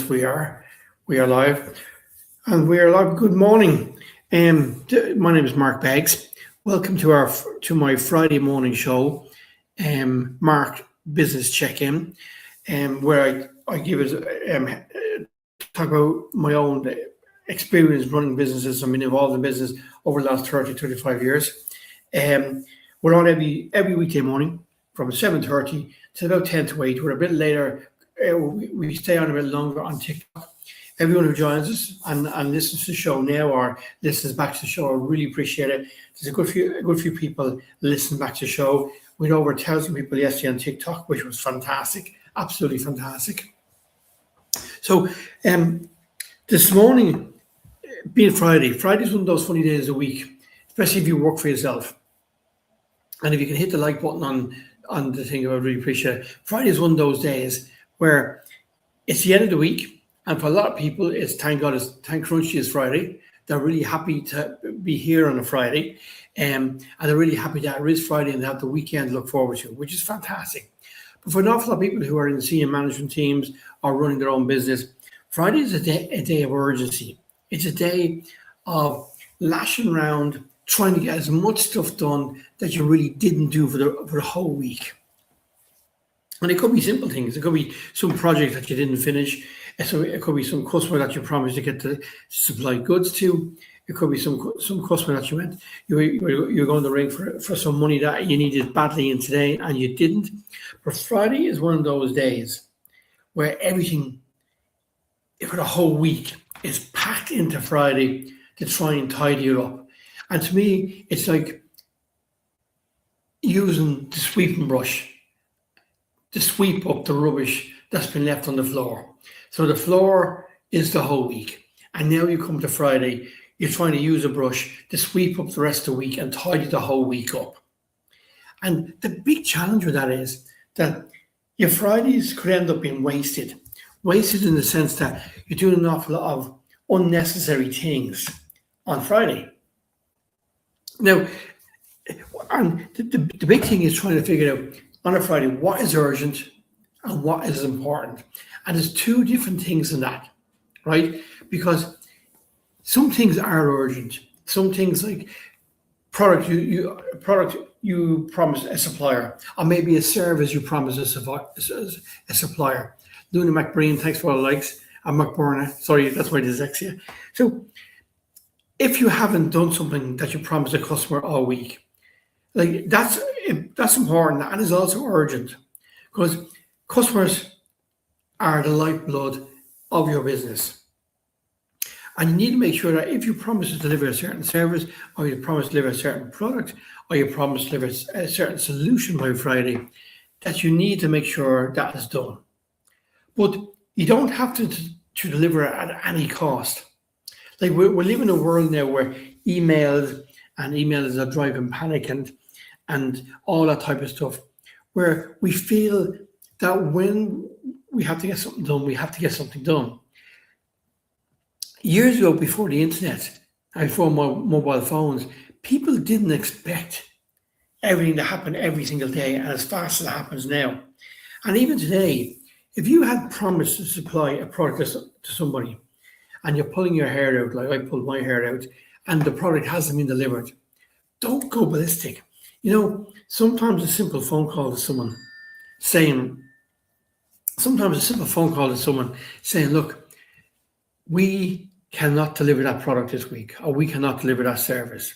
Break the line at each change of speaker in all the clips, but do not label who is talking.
Yes, we are. We are live, and we are live. Good morning. My name is Mark Beggs. Welcome to my Friday morning show, Mark Business Check-in, where I give it talk about my own experience running businesses. I've been involved in business over the last 30, 35 years. We're on every weekday morning from 7:30 to about 10 to 8. We're a bit later. We stay on a bit longer on TikTok. Everyone who joins us and listens to the show now or listens back to the show, I really appreciate it. There's a good few people listening back to the show. We had over 1,000 people yesterday on TikTok, which was fantastic, absolutely fantastic. So this morning, being Friday's one of those funny days of the week, especially if you work for yourself. And if you can hit the like button on the thing, I would really appreciate it. Friday is one of those days where it's the end of the week, and for a lot of people, it's thank Crunchy is Friday. They're really happy to be here on a Friday, and they're really happy that it is Friday and they have the weekend to look forward to, which is fantastic. But for an awful lot of people who are in senior management teams or running their own business, Friday is a day of urgency. It's a day of lashing around, trying to get as much stuff done that you really didn't do for the whole week. And it could be simple things. It could be some project that you didn't finish. So it could be some customer that you promised to get to supply goods to. It could be some customer that you're going to ring for some money that you needed badly in today and you didn't. But Friday is one of those days where everything for the whole week is packed into Friday to try and tidy it up. And to me, it's like using the sweeping brush to sweep up the rubbish that's been left on the floor. So the floor is the whole week. And now you come to Friday, you're trying to use a brush to sweep up the rest of the week and tidy the whole week up. And the big challenge with that is that your Fridays could end up being wasted. Wasted in the sense that you're doing an awful lot of unnecessary things on Friday. Now, and the big thing is trying to figure out on a Friday what is urgent and what is important. And there's two different things in that, right? Because some things are urgent. Some things like product you promise a supplier, or maybe a service you promise a supplier. Luna McBreen, thanks for all the likes. I'm McBurner. Sorry, that's my dyslexia. So if you haven't done something that you promised a customer all week, like that's important and is also urgent because customers are the lifeblood of your business. And you need to make sure that if you promise to deliver a certain service, or you promise to deliver a certain product, or you promise to deliver a certain solution by Friday, that you need to make sure that is done. But you don't have to deliver at any cost. Like we're living in a world now where emails are driving panic and all that type of stuff, where we feel that when we have to get something done, we have to get something done. Years ago, before the internet and before mobile phones, people didn't expect everything to happen every single day and as fast as it happens now. And even today, if you had promised to supply a product to somebody and you're pulling your hair out, like I pulled my hair out, and the product hasn't been delivered, don't go ballistic. You know, sometimes a simple phone call to someone saying, look, we cannot deliver that product this week, or we cannot deliver that service,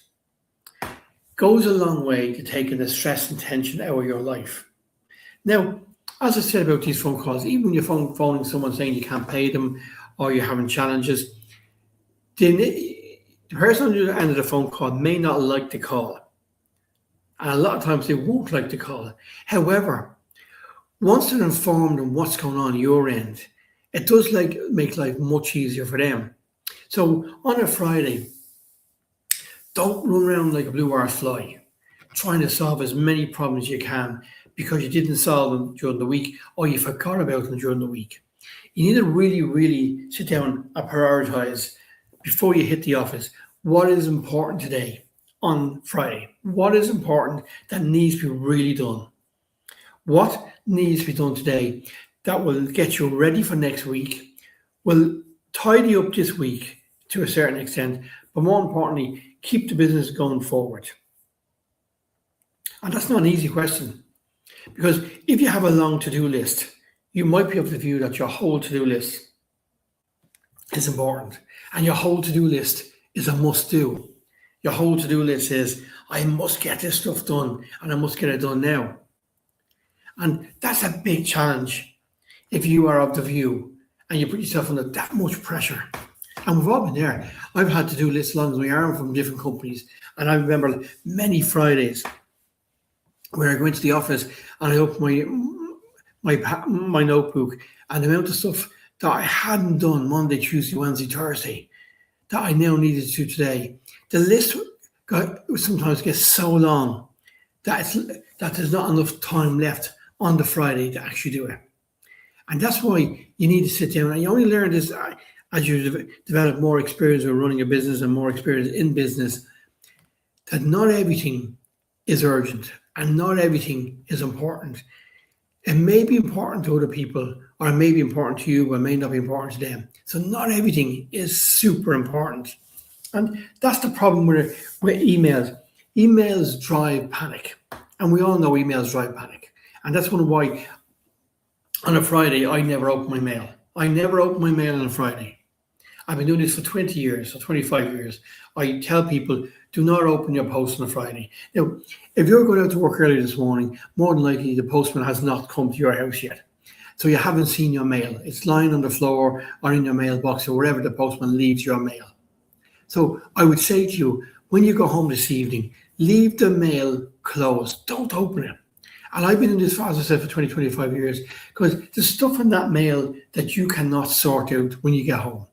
goes a long way to taking the stress and tension out of your life. Now, as I said about these phone calls, even when you're phoning someone saying you can't pay them or you're having challenges, the person on the end of the phone call may not like the call. And a lot of times they won't like the call. However, once they're informed on what's going on your end, it does make life much easier for them. So on a Friday, don't run around like a blue-arse fly, trying to solve as many problems as you can because you didn't solve them during the week or you forgot about them during the week. You need to really, really sit down and prioritize before you hit the office. What is important today on Friday? What is important that needs to be really done? What needs to be done today that will get you ready for next week will tidy up this week to a certain extent, but more importantly, keep the business going forward? And that's not an easy question, because if you have a long to-do list, you might be able to view that your whole to-do list is important, and your whole to-do list is a must-do. Your whole to-do list is, I must get this stuff done, and I must get it done now. And that's a big challenge if you are of the view and you put yourself under that much pressure. And we've all been there. I've had to-do lists as long as we are from different companies. And I remember many Fridays where I go into the office and I open my notebook, and the amount of stuff that I hadn't done Monday, Tuesday, Wednesday, Thursday that I now needed to do today. The list sometimes gets so long that there's not enough time left on the Friday to actually do it. And that's why you need to sit down. And you only learn this as you develop more experience with running a business and more experience in business, that not everything is urgent and not everything is important. It may be important to other people, or it may be important to you, but it may not be important to them. So not everything is super important. And that's the problem with emails. Emails drive panic. And we all know emails drive panic. And that's one of why on a Friday, I never open my mail. I never open my mail on a Friday. I've been doing this for 20 years, or 25 years. I tell people, do not open your post on a Friday. Now, if you're going out to work early this morning, more than likely the postman has not come to your house yet. So you haven't seen your mail. It's lying on the floor or in your mailbox or wherever the postman leaves your mail. So I would say to you, when you go home this evening, leave the mail closed. Don't open it. And I've been in this, as I said, for 20, 25 years, because there's stuff in that mail that you cannot sort out when you get home.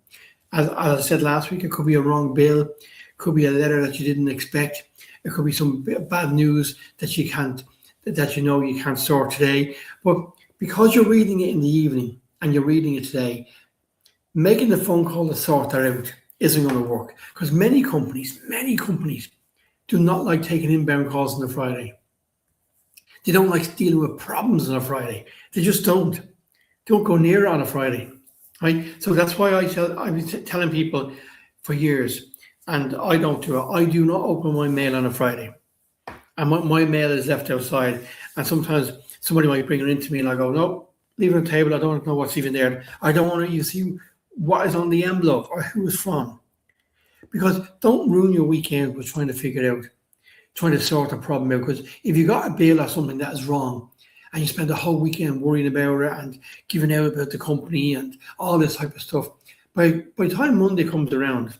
As I said last week, it could be a wrong bill, could be a letter that you didn't expect, it could be some bad news that you can't sort today. But because you're reading it in the evening and you're reading it today, making the phone call to sort that out isn't going to work, because many companies do not like taking inbound calls on a Friday. They don't like dealing with problems on a Friday. They just don't. Don't go near it on a Friday, right? So that's why I've been telling people for years, and I don't do it. I do not open my mail on a Friday. And my mail is left outside. And sometimes somebody might bring it into me and I go, no, leave it on the table. I don't know what's even there. I don't want you to see what is on the envelope or who it's from. Because don't ruin your weekend with trying to figure it out, trying to sort the problem out. Because if you got a bill or something that is wrong and you spend the whole weekend worrying about it and giving out about the company and all this type of stuff, by the time Monday comes around,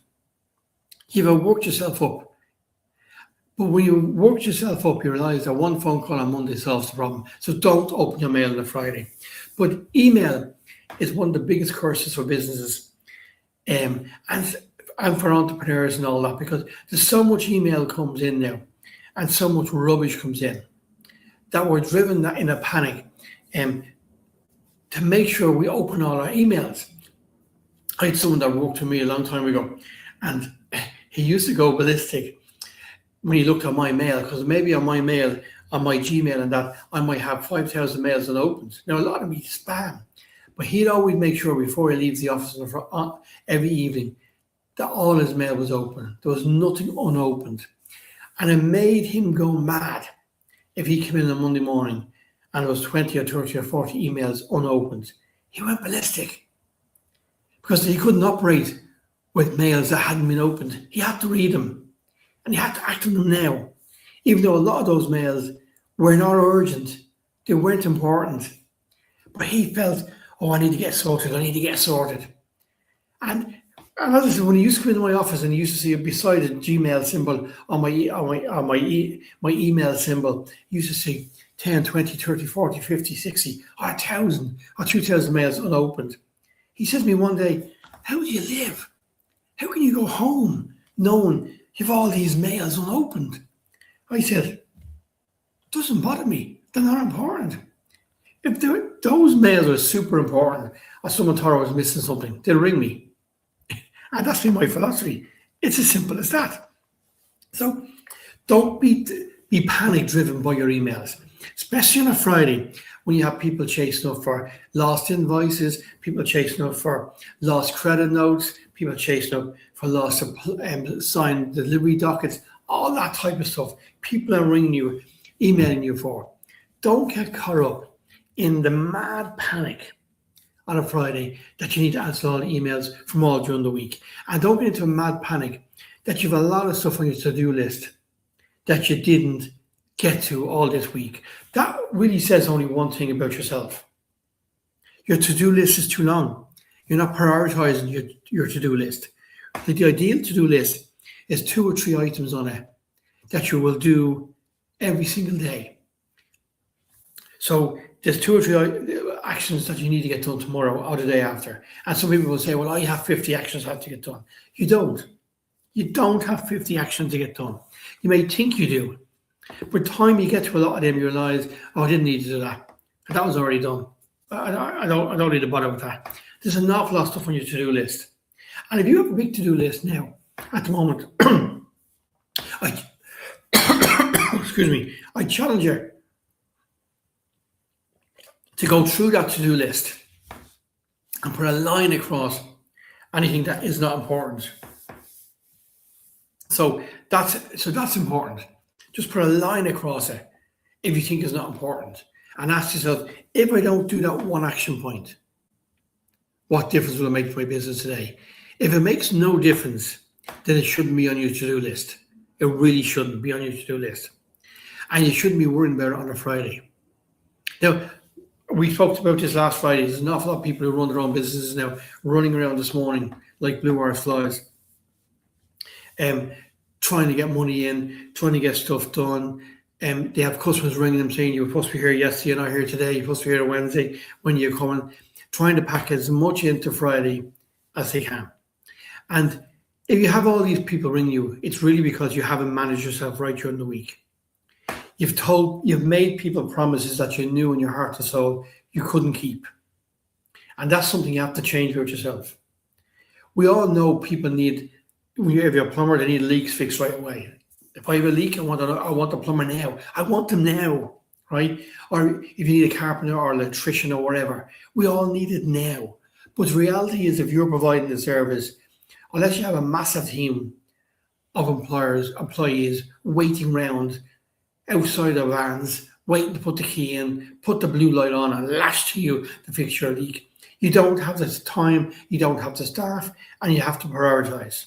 you've worked yourself up. But when you work yourself up, you realize that one phone call on Monday solves the problem. So don't open your mail on a Friday. But email is one of the biggest curses for businesses and for entrepreneurs and all that, because there's so much email comes in now and so much rubbish comes in that we're driven in a panic to make sure we open all our emails. I had someone that worked with me a long time ago, and he used to go ballistic when he looked at my mail, because maybe on my mail, on my Gmail and that, I might have 5,000 mails unopened. Now, a lot of me spam, but he'd always make sure before he leaves the office every evening that all his mail was open. There was nothing unopened. And it made him go mad if he came in on Monday morning and there was 20 or 30 or 40 emails unopened. He went ballistic because he couldn't operate with mails that hadn't been opened. He had to read them. And you have to act on them now, even though a lot of those mails were not urgent. They weren't important. But he felt, oh, I need to get sorted. And as I said, when he used to come into my office and he used to see beside a Gmail symbol on my email symbol, he used to see 10, 20, 30, 40, 50, 60, or 1,000 or 2,000 mails unopened. He said to me one day, how do you live? How can you go home knowing you've all these mails unopened? I said, it doesn't bother me. They're not important. If those mails are super important, or someone thought I was missing something, they'll ring me. And that's been my philosophy. It's as simple as that. So don't be panic driven by your emails, especially on a Friday when you have people chasing up for lost invoices, people chasing up for lost credit notes, people chasing up for lost signed delivery dockets, all that type of stuff. People are ringing you, emailing you for. Don't get caught up in the mad panic on a Friday that you need to answer all the emails from all during the week. And don't get into a mad panic that you have a lot of stuff on your to-do list that you didn't get to all this week. That really says only one thing about yourself. Your to-do list is too long. You're not prioritizing your to-do list. The ideal to-do list is 2 or 3 items on it that you will do every single day. So there's 2 or 3 actions that you need to get done tomorrow or the day after. And some people will say, well, I have 50 actions I have to get done. You don't. You don't have 50 actions to get done. You may think you do. By the time you get to a lot of them, you realize, oh, I didn't need to do that. And that was already done. I don't need to bother with that. There's an awful lot of stuff on your to-do list. And if you have a big to-do list now, at the moment, excuse me, I challenge you to go through that to-do list and put a line across anything that is not important. So that's important. Just put a line across it if you think it's not important. And ask yourself, if I don't do that one action point, what difference will it make to my business today? If it makes no difference, then it shouldn't be on your to-do list. It really shouldn't be on your to-do list. And you shouldn't be worrying about it on a Friday. Now, we talked about this last Friday. There's an awful lot of people who run their own businesses now running around this morning like blue ass flies, trying to get money in, trying to get stuff done. They have customers ringing them saying, you were supposed to be here yesterday, you're not here today, you're supposed to be here on Wednesday, when you're coming, trying to pack as much into Friday as they can. And if you have all these people ring you, it's really because you haven't managed yourself right during the week. You've made people promises that you knew in your heart and soul you couldn't keep. And that's something you have to change about yourself. We all know people need, when you have your plumber, they need leaks fixed right away. If I have a leak, I want the plumber now. I want them now, right? Or if you need a carpenter or electrician or whatever, we all need it now. But the reality is, if you're providing the service, unless you have a massive team of employees waiting around outside the vans, waiting to put the key in, put the blue light on and lash to you to fix your leak, you don't have the time, you don't have the staff, and you have to prioritize.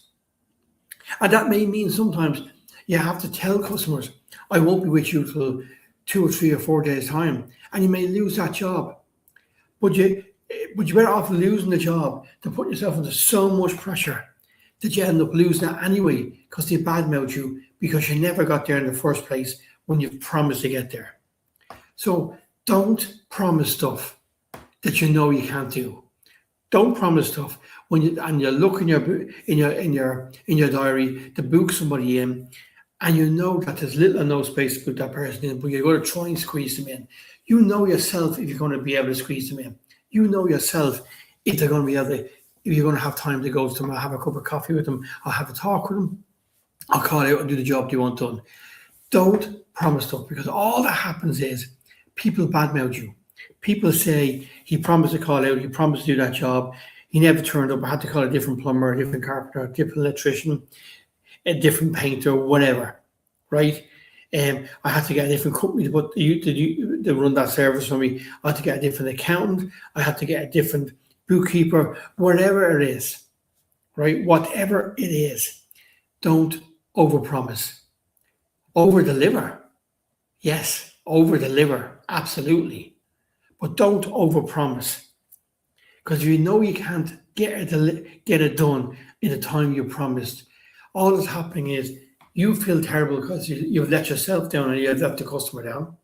And that may mean sometimes you have to tell customers, I won't be with you till 2 or 3 or 4 days' time, and you may lose that job. But you're better off losing the job than put yourself under so much pressure that you end up losing it anyway because they badmouth you because you never got there in the first place when you've promised to get there. So don't promise stuff that you know you can't do. Don't promise stuff when you look in your diary to book somebody in, and you know that there's little or no space to put that person in, but you're going to try and squeeze them in. You know yourself if you're going to be able to squeeze them in. You know yourself if they're going to be able to, if you're going to have time to go to them, or have a cup of coffee with them, or have a talk with them, or call out and do the job they want done. Don't promise stuff, because all that happens is people badmouth you. People say, he promised to call out, he promised to do that job, he never turned up, I had to call a different plumber, a different carpenter, a different electrician, a different painter, whatever, right? I had to get a different company to run that service for me. I had to get a different accountant, I had to get a different bookkeeper, whatever it is, right? Whatever it is, don't overpromise. Over-deliver. Yes, over-deliver, absolutely. But don't overpromise. Because if you know you can't get it done in the time you promised, all that's happening is you feel terrible because you've let yourself down and you've let the customer down.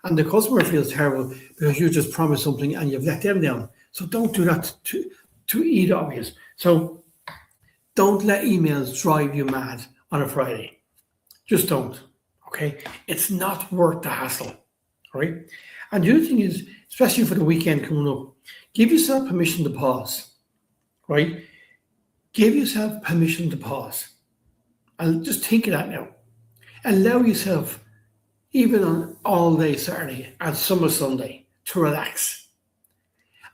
And the customer feels terrible because you just promised something and you've let them down. So don't do that to either of you. So don't let emails drive you mad on a Friday. Just don't, okay? It's not worth the hassle, all right? And the other thing is, especially for the weekend coming up, give yourself permission to pause, right? Give yourself permission to pause. And just think of that now. Allow yourself, even on all day Saturday and summer Sunday, to relax.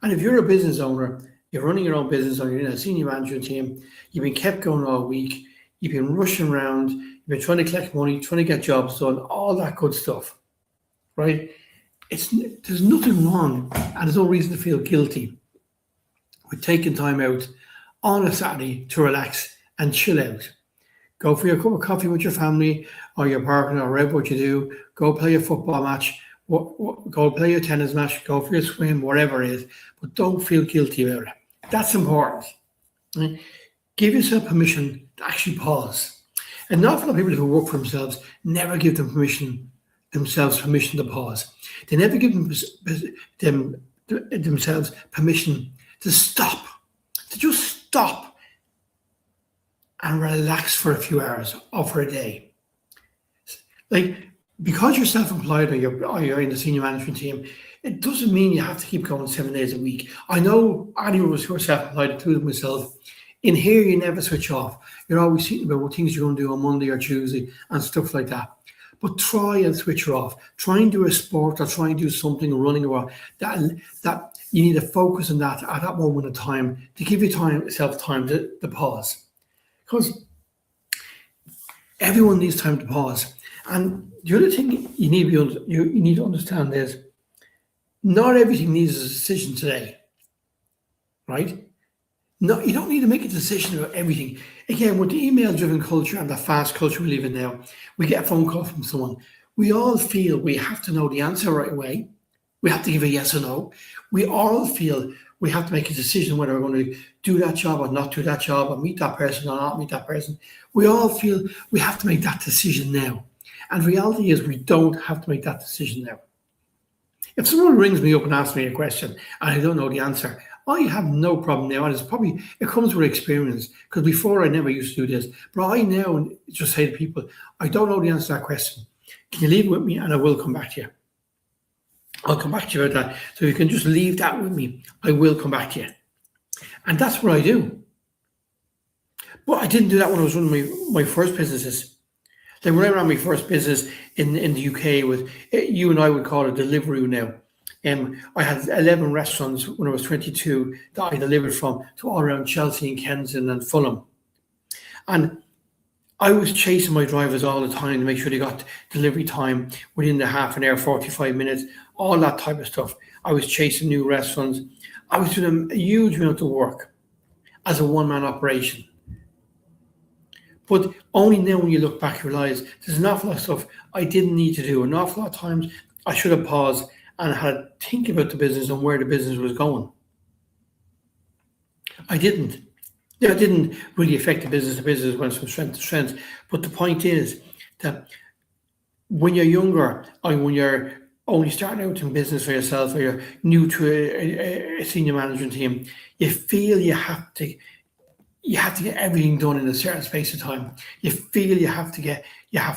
And if you're a business owner, you're running your own business or you're in a senior management team, you've been kept going all week, you've been rushing around, you've been trying to collect money, trying to get jobs done, all that good stuff, right? There's nothing wrong and there's no reason to feel guilty with taking time out on a Saturday to relax and chill out. Go for your cup of coffee with your family or your partner or whatever what you do. Go play a football match. Go play a tennis match. Go for your swim, whatever it is. But don't feel guilty about it. That's important. Right? Give yourself permission to actually pause. An awful lot of people who work for themselves never give themselves permission to pause. They never give themselves permission to stop, to just stop and relax for a few hours or for a day. Like, because you're self-employed or you're in the senior management team, it doesn't mean you have to keep going 7 days a week. I know anyone who are self-employed, including myself, in here you never switch off. You're always thinking about what things you're going to do on Monday or Tuesday and stuff like that. But try and switch her off. Try and do a sport or try and do something running or that you need to focus on that at that moment in time to give yourself time to pause. Because everyone needs time to pause. And the other thing you need to understand is not everything needs a decision today, right? No, you don't need to make a decision about everything. Again, with the email-driven culture and the fast culture we live in now, we get a phone call from someone. We all feel we have to know the answer right away. We have to give a yes or no. We all feel we have to make a decision whether we're going to do that job or not do that job, or meet that person or not meet that person. We all feel we have to make that decision now. And the reality is we don't have to make that decision now. If someone rings me up and asks me a question and I don't know the answer, I have no problem now. And it comes with experience, because before I never used to do this. But I now just say to people, I don't know the answer to that question. Can you leave it with me and I will come back to you? I'll come back to you about that. So you can just leave that with me. I will come back to you. And that's what I do. But I didn't do that when I was running my first businesses. Like when I ran my first business in the UK, with you and I would call it Deliveroo now. I had 11 restaurants when I was 22 that I delivered from to all around Chelsea and Kensington and Fulham. And I was chasing my drivers all the time to make sure they got delivery time within the half an hour, 45 minutes, all that type of stuff. I was chasing new restaurants. I was doing a huge amount of work as a one-man operation. But only now when you look back, you realise there's an awful lot of stuff I didn't need to do. An awful lot of times I should have paused and had to think about the business and where the business was going. I didn't. It didn't really affect the business. The business went from strength to strength. But the point is that when you're younger, or when you're only starting out in business for yourself, or you're new to a senior management team, you feel you have to get everything done in a certain space of time. You feel you have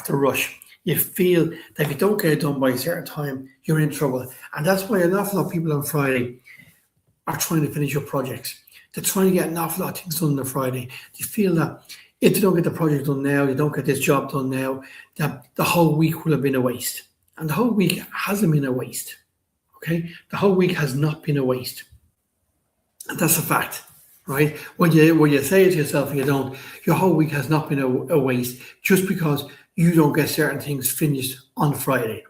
to rush. You feel that if you don't get it done by a certain time, you're in trouble. And that's why an awful lot of people on Friday are trying to finish up projects. They're trying to get an awful lot of things done on Friday. They feel that if they don't get the project done now, they don't get this job done now, that the whole week will have been a waste. And the whole week hasn't been a waste. Okay? The whole week has not been a waste. And that's a fact. Right? When you say it to yourself and you don't, your whole week has not been a waste just because you don't get certain things finished on Friday.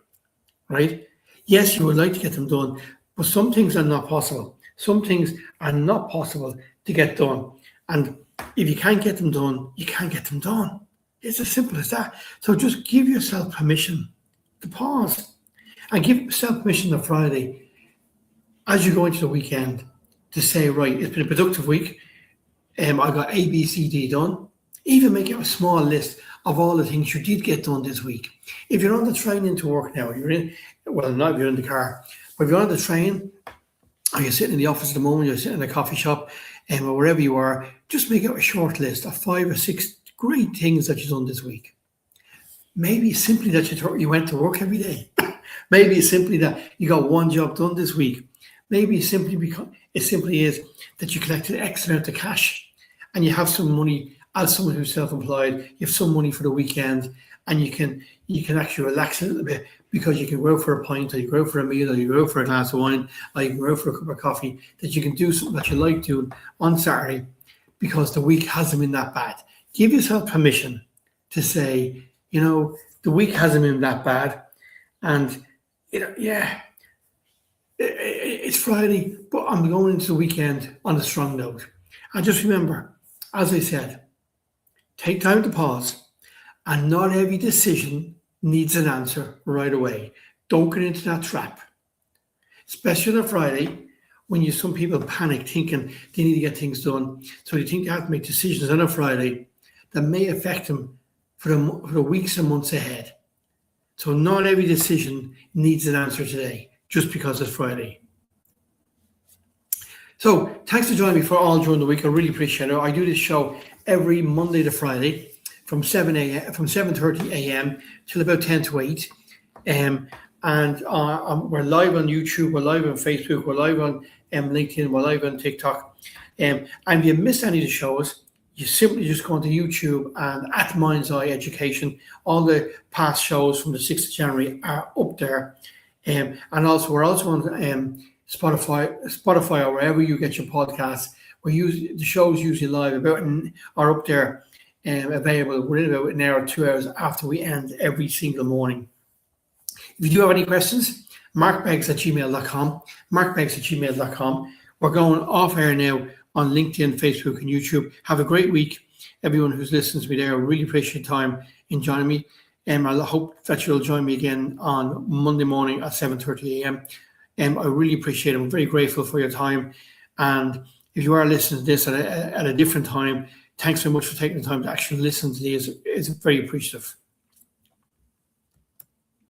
Right? Yes, you would like to get them done, but some things are not possible. Some things are not possible to get done. And if you can't get them done, you can't get them done. It's as simple as that. So just give yourself permission to pause and give yourself permission on Friday as you go into the weekend to say, right, it's been a productive week. I got A, B, C, D done. Even make a small list of all the things you did get done this week. If you're on the train into work now, not if you're in the car, but if you're on the train, or you're sitting in the office at the moment, you're sitting in a coffee shop, or wherever you are, just make out a short list of 5 or 6 great things that you've done this week. Maybe it's simply that you went to work every day. Maybe it's simply that you got one job done this week. Maybe it's simply is that you collected X amount of cash and you have some money as someone who's self-employed. You have some money for the weekend and you can actually relax a little bit because you can go out for a pint, or you go out for a meal, or you go out for a glass of wine, or you can go out for a cup of coffee, that you can do something that you like doing on Saturday because the week hasn't been that bad. Give yourself permission to say, the week hasn't been that bad. And, it's Friday, but I'm going into the weekend on a strong note. And just remember, as I said, take time to pause, and not every decision needs an answer right away. Don't get into that trap, especially on a Friday when some people panic thinking they need to get things done. So they think they have to make decisions on a Friday that may affect them for the weeks and months ahead. So not every decision needs an answer today, just because it's Friday. So thanks for joining me for all during the week. I really appreciate it. I do this show every Monday to Friday from 7:30 a.m. till about 10 to 8. And we're live on YouTube, we're live on Facebook, we're live on LinkedIn, we're live on TikTok. And if you missed any of the shows, you simply just go onto YouTube and at Mind's Eye Education. All the past shows from the 6th of January are up there. And also we're also on Spotify or wherever you get your podcasts. The shows usually live are up there available within about an hour or 2 hours after we end every single morning. If you do have any questions, markbeggs@gmail.com, markbeggs@gmail.com. We're going off air now on LinkedIn, Facebook, and YouTube. Have a great week. Everyone who's listening to me there, I really appreciate your time in joining me. I hope that you'll join me again on Monday morning at 7:30 a.m. I really appreciate it. I'm very grateful for your time. And if you are listening to this at a different time, thanks so much for taking the time to actually listen to these. It's very appreciative.